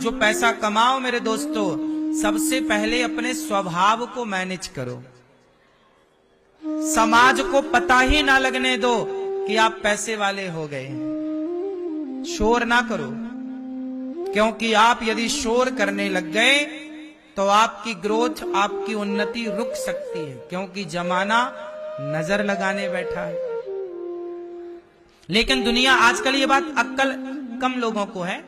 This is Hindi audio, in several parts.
जो पैसा कमाओ मेरे दोस्तों, सबसे पहले अपने स्वभाव को मैनेज करो। समाज को पता ही ना लगने दो कि आप पैसे वाले हो गए हैं। शोर ना करो, क्योंकि आप यदि शोर करने लग गए तो आपकी ग्रोथ, आपकी उन्नति रुक सकती है, क्योंकि जमाना नजर लगाने बैठा है। लेकिन दुनिया आजकल, ये बात अक्ल कम लोगों को है,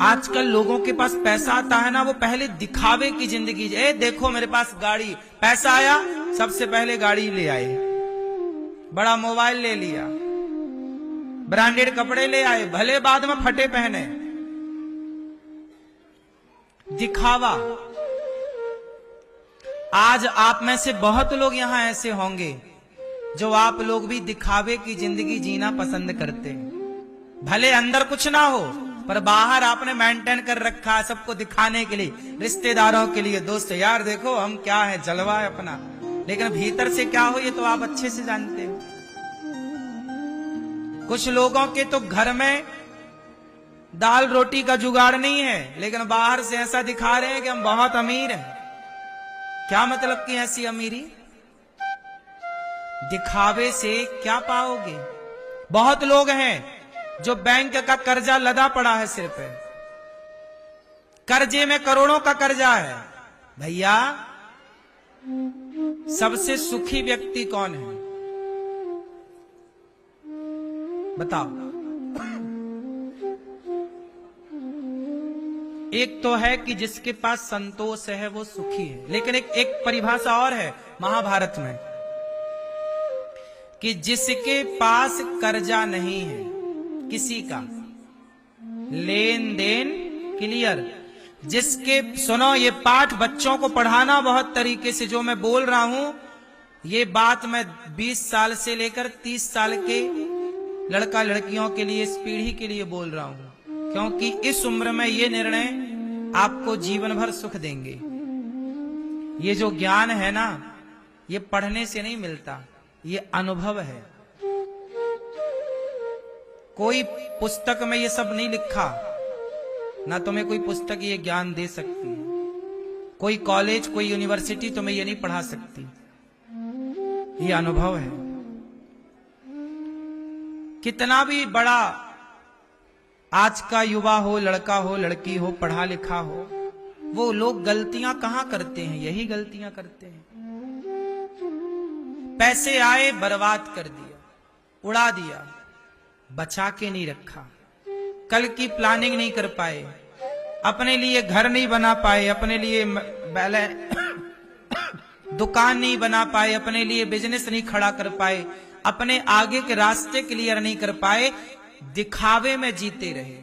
आजकल लोगों के पास पैसा आता है ना, वो पहले दिखावे की जिंदगी, ए देखो मेरे पास गाड़ी, पैसा आया सबसे पहले गाड़ी ले आए, बड़ा मोबाइल ले लिया, ब्रांडेड कपड़े ले आए, भले बाद में फटे पहने, दिखावा। आज आप में से बहुत लोग यहां ऐसे होंगे जो आप लोग भी दिखावे की जिंदगी जीना पसंद करते हैं। भले अंदर कुछ ना हो, पर बाहर आपने मेंटेन कर रखा है सबको दिखाने के लिए, रिश्तेदारों के लिए, दोस्त यार देखो हम क्या है, जलवा है अपना। लेकिन भीतर से क्या हो ये तो आप अच्छे से जानते हो। कुछ लोगों के तो घर में दाल रोटी का जुगाड़ नहीं है, लेकिन बाहर से ऐसा दिखा रहे हैं कि हम बहुत अमीर हैं। क्या मतलब की ऐसी अमीरी? दिखावे से क्या पाओगे? बहुत लोग हैं जो बैंक का कर्जा लदा पड़ा है सिर पे, कर्जे में करोड़ों का कर्जा है। भैया, सबसे सुखी व्यक्ति कौन है बताओ? एक तो है कि जिसके पास संतोष है वो सुखी है, लेकिन एक परिभाषा और है महाभारत में कि जिसके पास कर्जा नहीं है किसी का, लेन देन क्लियर, जिसके, सुनो ये पाठ बच्चों को पढ़ाना बहुत तरीके से, जो मैं बोल रहा हूं ये बात मैं 20 साल से लेकर 30 साल के लड़का लड़कियों के लिए, इस पीढ़ी के लिए बोल रहा हूं, क्योंकि इस उम्र में ये निर्णय आपको जीवन भर सुख देंगे। ये जो ज्ञान है ना, ये पढ़ने से नहीं मिलता, ये अनुभव है। कोई पुस्तक में ये सब नहीं लिखा, ना तुम्हें कोई पुस्तक ये ज्ञान दे सकती है, कोई कॉलेज, कोई यूनिवर्सिटी तुम्हें ये नहीं पढ़ा सकती, ये अनुभव है। कितना भी बड़ा आज का युवा हो, लड़का हो, लड़की हो, पढ़ा लिखा हो, वो लोग गलतियां कहां करते हैं? यही गलतियां करते हैं। पैसे आए बर्बाद कर दिया, उड़ा दिया, बचा के नहीं रखा, कल की प्लानिंग नहीं कर पाए, अपने लिए घर नहीं बना पाए, अपने लिए दुकान नहीं बना पाए, अपने लिए बिजनेस नहीं खड़ा कर पाए, अपने आगे के रास्ते क्लियर नहीं कर पाए, दिखावे में जीते रहे,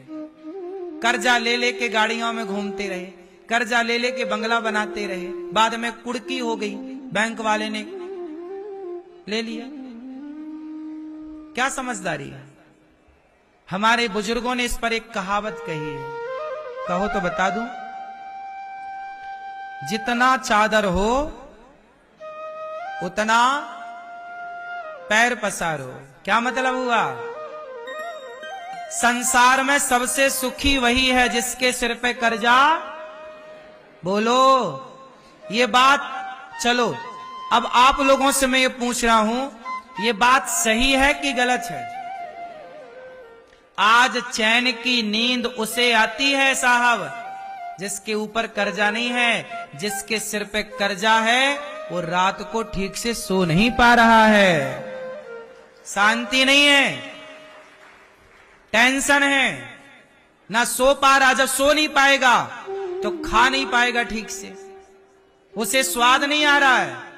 कर्जा ले लेके गाड़ियों में घूमते रहे, कर्जा ले लेके बंगला बनाते रहे, बाद में कुड़की हो गई, बैंक वाले ने ले लिया। क्या समझदारी है? हमारे बुजुर्गों ने इस पर एक कहावत कही है, कहो तो बता दूं। जितना चादर हो उतना पैर पसारो। क्या मतलब हुआ? संसार में सबसे सुखी वही है जिसके सिर पे कर्जा, बोलो ये बात। चलो अब आप लोगों से मैं ये पूछ रहा हूं, ये बात सही है कि गलत है? आज चैन की नींद उसे आती है साहब जिसके ऊपर कर्जा नहीं है, जिसके सिर पे कर्जा है वो रात को ठीक से सो नहीं पा रहा है, शांति नहीं है, टेंशन है, ना सो पा रहा। जब सो नहीं पाएगा तो खा नहीं पाएगा ठीक से, उसे स्वाद नहीं आ रहा है।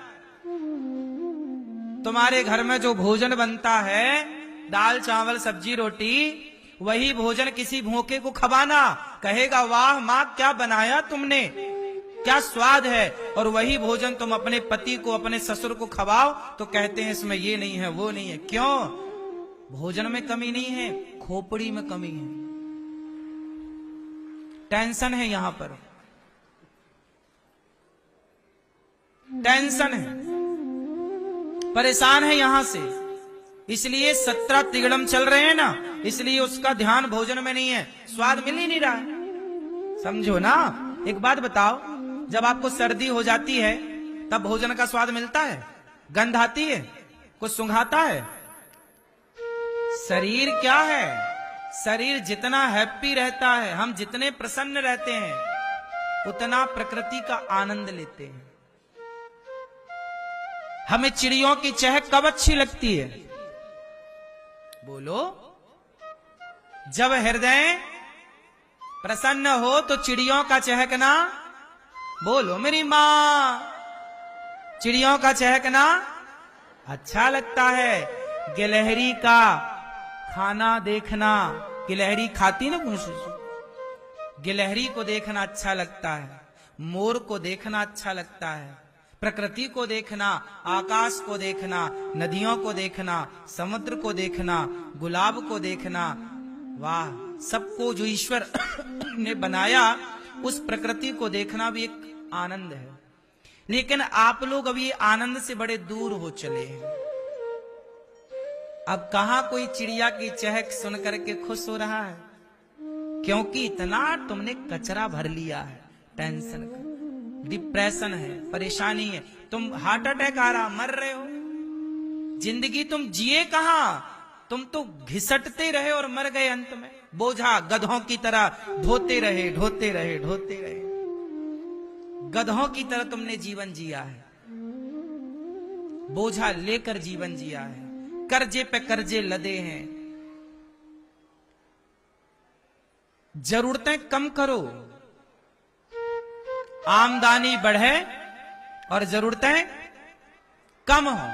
तुम्हारे घर में जो भोजन बनता है, दाल चावल सब्जी रोटी, वही भोजन किसी भूखे को खवाना, कहेगा वाह मां क्या बनाया तुमने, क्या स्वाद है। और वही भोजन तुम अपने पति को, अपने ससुर को खवाओ तो कहते हैं इसमें ये नहीं है वो नहीं है। क्यों? भोजन में कमी नहीं है, खोपड़ी में कमी है, टेंशन है, यहां पर टेंशन है, परेशान है यहां से। इसलिए 17 तिगड़म चल रहे हैं ना, इसलिए उसका ध्यान भोजन में नहीं है, स्वाद मिल ही नहीं रहा है, समझो ना। एक बात बताओ, जब आपको सर्दी हो जाती है तब भोजन का स्वाद मिलता है, गंध आती है, कुछ सुंघाता है। शरीर क्या है? शरीर जितना हैप्पी रहता है, हम जितने प्रसन्न रहते हैं, उतना प्रकृति का आनंद लेते हैं। हमें चिड़ियों की चहक कब अच्छी लगती है? बोलो। जब हृदय प्रसन्न हो तो चिड़ियों का चहकना, बोलो मेरी मां, चिड़ियों का चहकना अच्छा लगता है। गिलहरी का खाना देखना, गिलहरी खाती ना कुछ, गिलहरी को देखना अच्छा लगता है, मोर को देखना अच्छा लगता है, प्रकृति को देखना, आकाश को देखना, नदियों को देखना, समुद्र को देखना, गुलाब को देखना, वाह, सबको जो ईश्वर ने बनाया उस प्रकृति को देखना भी एक आनंद है। लेकिन आप लोग अभी आनंद से बड़े दूर हो चले हैं। अब कहां कोई चिड़िया की चहक सुन करके खुश हो रहा है? क्योंकि इतना तुमने कचरा भर लिया है, टेंशन का, डिप्रेशन है, परेशानी है, तुम हार्ट अटैक आ रहा, मर रहे हो। जिंदगी तुम जिए कहां? तुम तो घिसटते रहे और मर गए अंत में, बोझा गधों की तरह ढोते रहे, ढोते रहे, ढोते रहे। गधों की तरह तुमने जीवन जिया है, बोझा लेकर जीवन जिया है, कर्जे पे कर्जे लदे हैं। जरूरतें कम करो, आमदनी बढ़े और जरूरतें कम हो,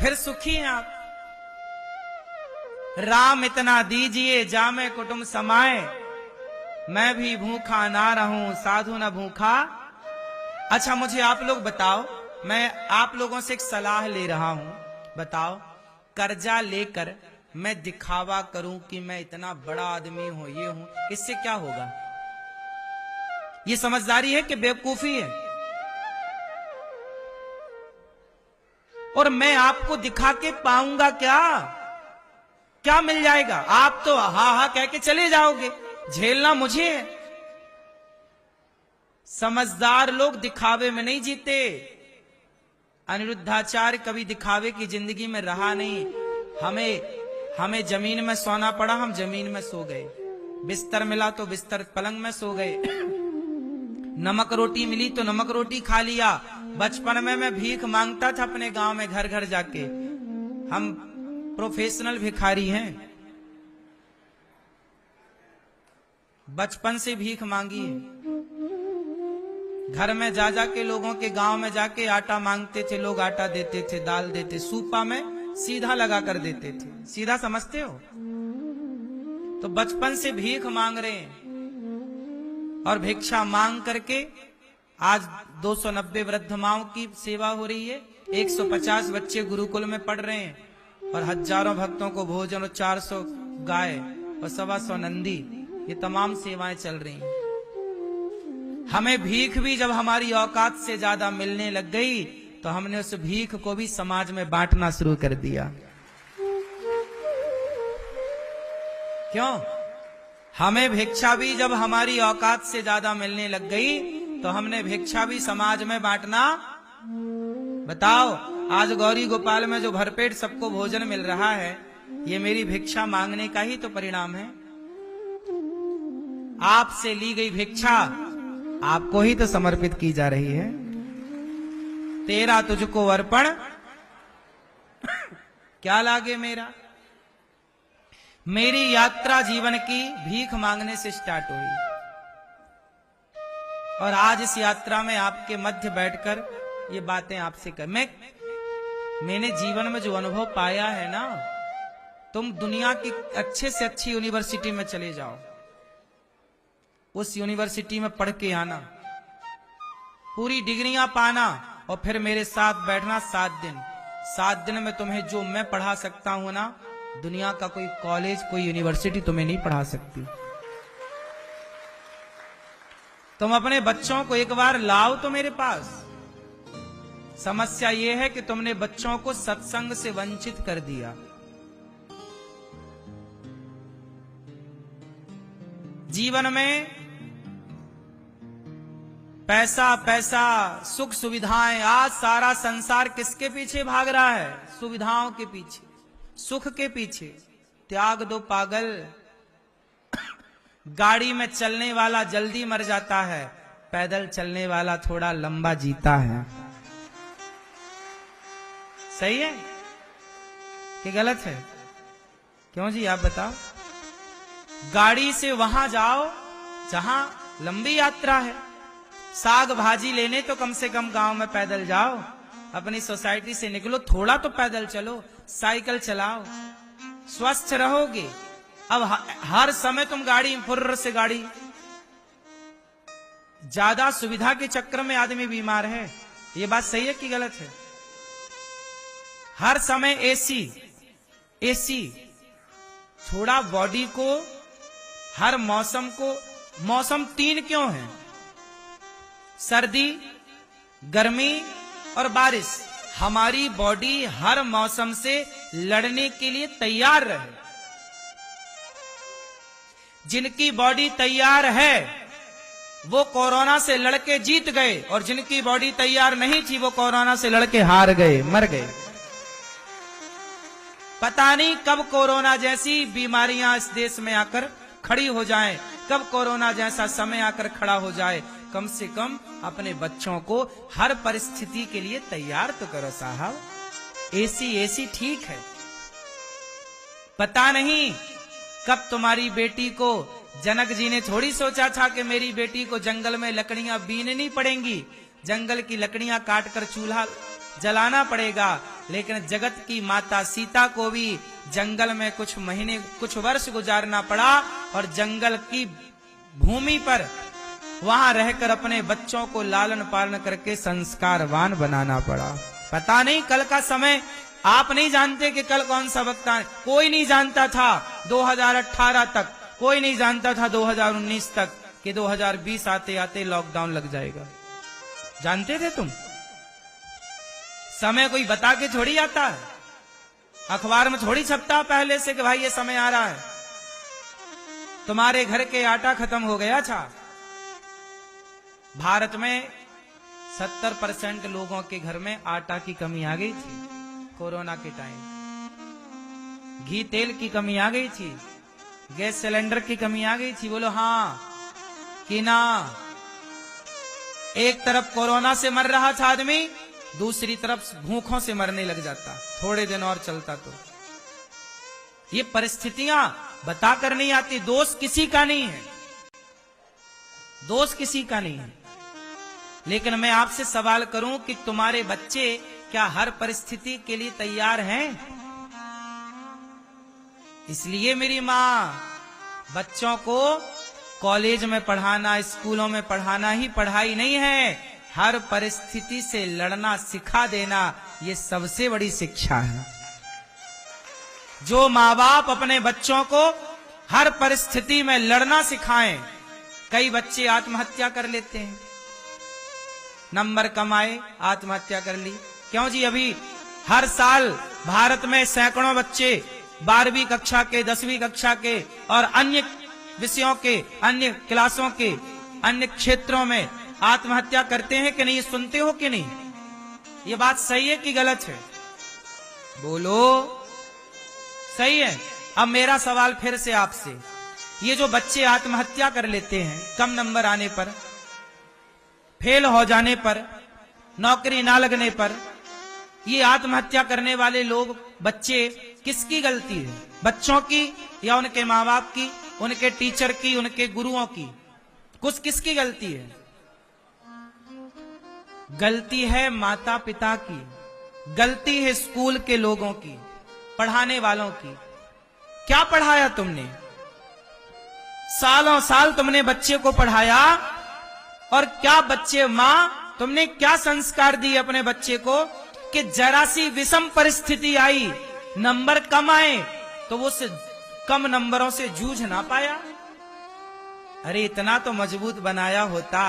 फिर सुखी हैं आप। राम इतना दीजिए जामे कुटुंब समाए, मैं भी भूखा ना रहूं साधु न भूखा। अच्छा मुझे आप लोग बताओ, मैं आप लोगों से एक सलाह ले रहा हूं, बताओ, कर्जा लेकर मैं दिखावा करूं कि मैं इतना बड़ा आदमी हूं, ये हूं, इससे क्या होगा? ये समझदारी है कि बेवकूफी है? और मैं आपको दिखा के पाऊंगा क्या? क्या मिल जाएगा? आप तो हा हा कह के चले जाओगे, झेलना मुझे है। समझदार लोग दिखावे में नहीं जीते। अनिरुद्धाचार्य कभी दिखावे की जिंदगी में रहा नहीं। हमें जमीन में सोना पड़ा, हम जमीन में सो गए, बिस्तर मिला तो बिस्तर पलंग में सो गए, नमक रोटी मिली तो नमक रोटी खा लिया। बचपन में मैं भीख मांगता था अपने गांव में, घर घर जाके। हम प्रोफेशनल भिखारी हैं, बचपन से भीख मांगी है। घर में जा जाके, लोगों के गांव में जाके आटा मांगते थे, लोग आटा देते थे, दाल देते, सूपा में सीधा लगा कर देते थे। सीधा समझते हो? तो बचपन से भीख मांग रहे हैं और भिक्षा मांग करके आज 290 वृद्ध माओं की सेवा हो रही है, 150 बच्चे गुरुकुल में पढ़ रहे हैं और हजारों भक्तों को भोजन और 400 गाय और 125 नंदी, ये तमाम सेवाएं चल रही हैं। हमें भीख भी जब हमारी औकात से ज्यादा मिलने लग गई तो हमने उस भीख को भी समाज में बांटना शुरू कर दिया। क्यों? हमें भिक्षा भी जब हमारी औकात से ज्यादा मिलने लग गई तो हमने भिक्षा भी समाज में बांटना। बताओ, आज गौरी गोपाल में जो भरपेट सबको भोजन मिल रहा है, ये मेरी भिक्षा मांगने का ही तो परिणाम है। आपसे ली गई भिक्षा आपको ही तो समर्पित की जा रही है। तेरा तुझको अर्पण क्या लागे मेरा। मेरी यात्रा जीवन की भीख मांगने से स्टार्ट हुई और आज इस यात्रा में आपके मध्य बैठकर ये बातें आपसे कर, मैंने जीवन में जो अनुभव पाया है ना, तुम दुनिया की अच्छे से अच्छी यूनिवर्सिटी में चले जाओ, उस यूनिवर्सिटी में पढ़ के आना, पूरी डिग्रियां पाना और फिर मेरे साथ बैठना 7 दिन। 7 दिन में तुम्हें जो मैं पढ़ा सकता हूं ना, दुनिया का कोई कॉलेज, कोई यूनिवर्सिटी तुम्हें नहीं पढ़ा सकती। तुम अपने बच्चों को एक बार लाओ तो मेरे पास। समस्या यह है कि तुमने बच्चों को सत्संग से वंचित कर दिया। जीवन में पैसा पैसा, सुख सुविधाएं, आज सारा संसार किसके पीछे भाग रहा है? सुविधाओं के पीछे, सुख के पीछे। त्याग दो पागल। गाड़ी में चलने वाला जल्दी मर जाता है, पैदल चलने वाला थोड़ा लंबा जीता है। सही है कि गलत है? क्यों जी, आप बताओ। गाड़ी से वहां जाओ जहां लंबी यात्रा है। साग भाजी लेने तो कम से कम गांव में पैदल जाओ। अपनी सोसाइटी से निकलो, थोड़ा तो पैदल चलो, साइकिल चलाओ, स्वस्थ रहोगे। अब हर समय तुम गाड़ी, फुर्र से गाड़ी। ज्यादा सुविधा के चक्कर में आदमी बीमार है। ये बात सही है कि गलत है? हर समय एसी एसी, थोड़ा बॉडी को, हर मौसम को, मौसम 3 क्यों है? सर्दी, गर्मी और बारिश। हमारी बॉडी हर मौसम से लड़ने के लिए तैयार रहे। जिनकी बॉडी तैयार है वो कोरोना से लड़के जीत गए, और जिनकी बॉडी तैयार नहीं थी वो कोरोना से लड़के हार गए, मर गए। पता नहीं कब कोरोना जैसी बीमारियां इस देश में आकर खड़ी हो जाएं, कब कोरोना जैसा समय आकर खड़ा हो जाए। कम से कम अपने बच्चों को हर परिस्थिति के लिए तैयार तो करो साहब। एसी ठीक है, पता नहीं कब तुम्हारी बेटी को, जनक जी ने थोड़ी सोचा था कि मेरी बेटी को जंगल में लकड़ियां बीननी पड़ेंगी, जंगल की लकड़ियां काटकर चूल्हा जलाना पड़ेगा। लेकिन जगत की माता सीता को भी जंगल में कुछ महीने, कुछ वर्ष गुजारना पड़ा, और जंगल की भूमि पर वहां रहकर अपने बच्चों को लालन पालन करके संस्कारवान बनाना पड़ा। पता नहीं कल का समय, आप नहीं जानते कि कल कौन सा वक्त आए। कोई नहीं जानता था 2018 तक, कोई नहीं जानता था 2019 तक कि 2020 आते आते लॉकडाउन लग जाएगा। जानते थे तुम? समय कोई बता के थोड़ी आता है, अखबार में थोड़ी छपता पहले से कि भाई ये समय आ रहा है। तुम्हारे घर के आटा खत्म हो गया था। भारत में 70% लोगों के घर में आटा की कमी आ गई थी कोरोना के टाइम। घी तेल की कमी आ गई थी, गैस सिलेंडर की कमी आ गई थी। बोलो हाँ कि ना? एक तरफ कोरोना से मर रहा था आदमी, दूसरी तरफ भूखों से मरने लग जाता, थोड़े दिन और चलता तो। ये परिस्थितियां बताकर नहीं आती। दोष किसी का नहीं है, दोष किसी का नहीं है। लेकिन मैं आपसे सवाल करूं कि तुम्हारे बच्चे क्या हर परिस्थिति के लिए तैयार हैं? इसलिए मेरी मां, बच्चों को कॉलेज में पढ़ाना, स्कूलों में पढ़ाना ही पढ़ाई नहीं है, हर परिस्थिति से लड़ना सिखा देना, ये सबसे बड़ी शिक्षा है। जो माँ बाप अपने बच्चों को हर परिस्थिति में लड़ना सिखाएं। कई बच्चे आत्महत्या कर लेते हैं, नंबर कमाए आत्महत्या कर ली। क्यों जी? अभी हर साल भारत में सैकड़ों बच्चे 12वीं कक्षा के, 10वीं कक्षा के और अन्य विषयों के, अन्य क्लासों के, अन्य क्षेत्रों में आत्महत्या करते हैं कि नहीं? सुनते हो कि नहीं? ये बात सही है कि गलत है? बोलो, सही है। अब मेरा सवाल फिर से आपसे, ये जो बच्चे आत्महत्या कर लेते हैं कम नंबर आने पर, फेल हो जाने पर, नौकरी ना लगने पर, ये आत्महत्या करने वाले लोग, बच्चे, किसकी गलती है? बच्चों की या उनके माँ बाप की, उनके टीचर की, उनके गुरुओं की? कुछ किसकी गलती है? गलती है माता पिता की, गलती है स्कूल के लोगों की, पढ़ाने वालों की। क्या पढ़ाया तुमने? सालों साल तुमने बच्चे को पढ़ाया, और क्या बच्चे, मां, तुमने क्या संस्कार दिए अपने बच्चे को कि जरा सी विषम परिस्थिति आई, नंबर कम आए, तो वो कम नंबरों से जूझ ना पाया? अरे इतना तो मजबूत बनाया होता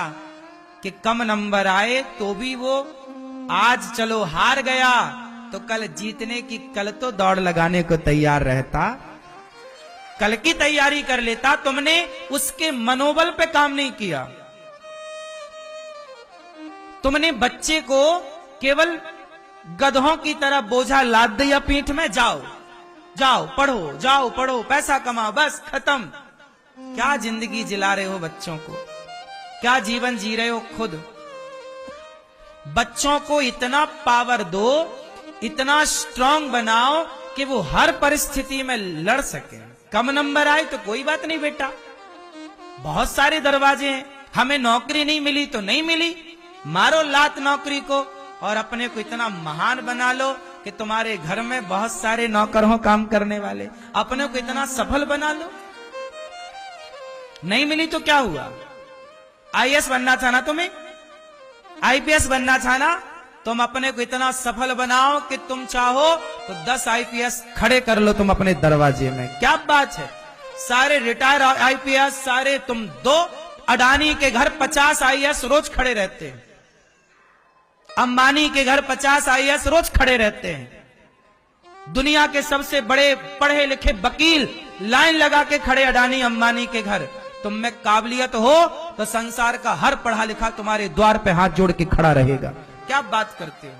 कि कम नंबर आए तो भी वो, आज चलो हार गया तो कल जीतने की, कल तो दौड़ लगाने को तैयार रहता, कल की तैयारी कर लेता। तुमने उसके मनोबल पे काम नहीं किया। तुमने बच्चे को केवल गधों की तरह बोझा लाद दिया पीठ में, जाओ जाओ पढ़ो, जाओ पढ़ो, पैसा कमाओ, बस खत्म। क्या जिंदगी जिला रहे हो बच्चों को, क्या जीवन जी रहे हो खुद। बच्चों को इतना पावर दो, इतना स्ट्रांग बनाओ कि वो हर परिस्थिति में लड़ सके। कम नंबर आए तो कोई बात नहीं बेटा, बहुत सारे दरवाजे हैं। हमें नौकरी नहीं मिली तो नहीं मिली, मारो लात नौकरी को और अपने को इतना महान बना लो कि तुम्हारे घर में बहुत सारे नौकर हो काम करने वाले। अपने को इतना सफल बना लो। नहीं मिली तो क्या हुआ? आईएएस बनना था ना तुम्हें, आईपीएस बनना था ना, तुम अपने को इतना सफल बनाओ कि तुम चाहो तो 10 आईपीएस खड़े कर लो तुम अपने दरवाजे में। क्या बात है, सारे रिटायर आईपीएस, सारे तुम दो। अडानी के घर 50 आईएएस रोज खड़े रहते हैं, अंबानी के घर 50 आईएएस रोज खड़े रहते हैं। दुनिया के सबसे बड़े पढ़े लिखे वकील लाइन लगा के खड़े अडानी अंबानी के घर। तुम में काबिलियत हो तो संसार का हर पढ़ा लिखा तुम्हारे द्वार पे हाथ जोड़ के खड़ा रहेगा। क्या बात करते हो,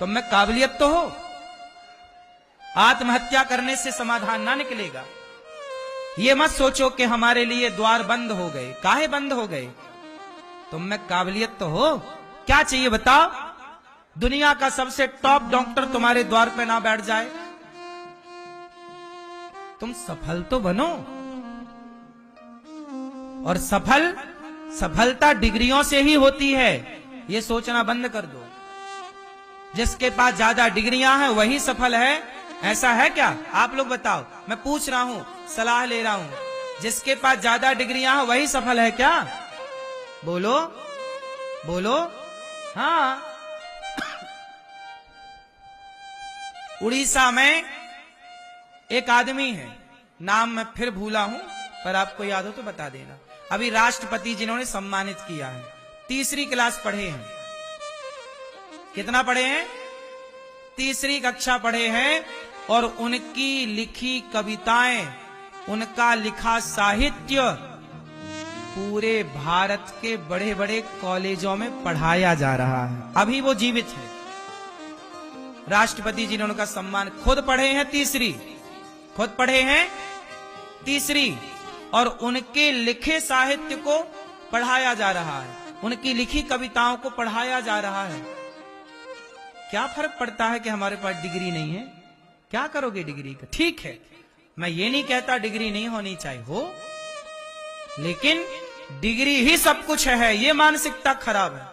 तुम में काबिलियत तो हो। आत्महत्या करने से समाधान ना निकलेगा। ये मत सोचो कि हमारे लिए द्वार बंद हो गए। काहे बंद हो गए? तुम में काबिलियत तो हो। क्या चाहिए बताओ? दुनिया का सबसे टॉप डॉक्टर तुम्हारे द्वार पे ना बैठ जाए? तुम सफल तो बनो। और सफलता डिग्रियों से ही होती है, ये सोचना बंद कर दो। जिसके पास ज्यादा डिग्रियां हैं वही सफल है, ऐसा है क्या? आप लोग बताओ, मैं पूछ रहा हूं, सलाह ले रहा हूं। जिसके पास ज्यादा डिग्रियां हैं वही सफल है क्या? बोलो बोलो। हाँ, उड़ीसा में एक आदमी है, नाम मैं फिर भूला हूं, पर आपको याद हो तो बता देना। अभी राष्ट्रपति जिन्होंने सम्मानित किया है, 3री क्लास पढ़े हैं। कितना पढ़े हैं? 3री कक्षा पढ़े हैं। और उनकी लिखी कविताएं, उनका लिखा साहित्य पूरे भारत के बड़े बड़े कॉलेजों में पढ़ाया जा रहा है। अभी वो जीवित है। राष्ट्रपति जी ने उनका सम्मान, खुद पढ़े हैं 3री, खुद पढ़े हैं 3री, और उनके लिखे साहित्य को पढ़ाया जा रहा है, उनकी लिखी कविताओं को पढ़ाया जा रहा है। क्या फर्क पड़ता है कि हमारे पास डिग्री नहीं है? क्या करोगे डिग्री का? ठीक है, मैं ये नहीं कहता डिग्री नहीं होनी चाहिए, हो, लेकिन डिग्री ही सब कुछ है, ये मानसिकता खराब है।